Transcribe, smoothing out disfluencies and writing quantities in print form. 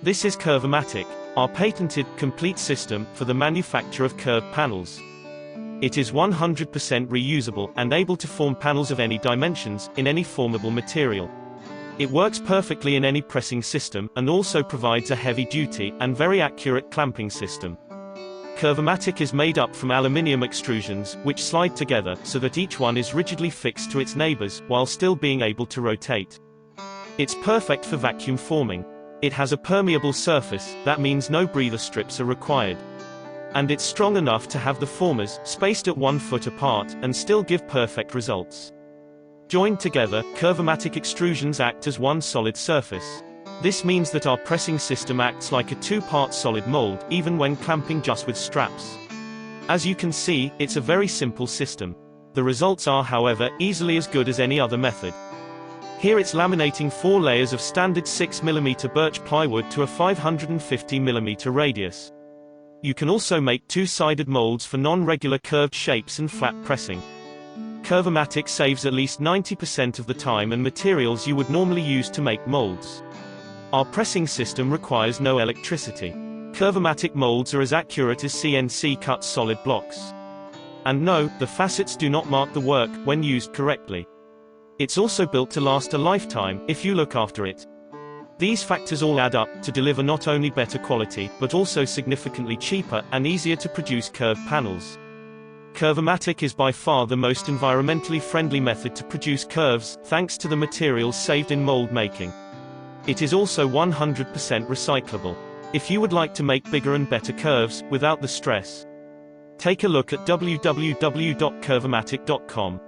This is Curvomatic, our patented, complete system for the manufacture of curved panels. It is 100% reusable and able to form panels of any dimensions, in any formable material. It works perfectly in any pressing system, and also provides a heavy-duty and very accurate clamping system. Curvomatic is made up from aluminium extrusions, which slide together, so that each one is rigidly fixed to its neighbors, while still being able to rotate. It's perfect for vacuum forming. It has a permeable surface, that means no breather strips are required. And it's strong enough to have the formers spaced at 1 foot apart, and still give perfect results. Joined together, Curvomatic extrusions act as one solid surface. This means that our pressing system acts like a two-part solid mold, even when clamping just with straps. As you can see, it's a very simple system. The results are, however, easily as good as any other method. Here it's laminating 4 layers of standard 6mm birch plywood to a 550mm radius. You can also make two-sided molds for non-regular curved shapes and flat pressing. Curvomatic saves at least 90% of the time and materials you would normally use to make molds. Our pressing system requires no electricity. Curvomatic molds are as accurate as CNC-cut solid blocks. And no, the facets do not mark the work when used correctly. It's also built to last a lifetime, if you look after it. These factors all add up to deliver not only better quality, but also significantly cheaper and easier to produce curved panels. Curvomatic is by far the most environmentally friendly method to produce curves, thanks to the materials saved in mold making. It is also 100% recyclable. If you would like to make bigger and better curves, without the stress, take a look at www.curvomatic.com.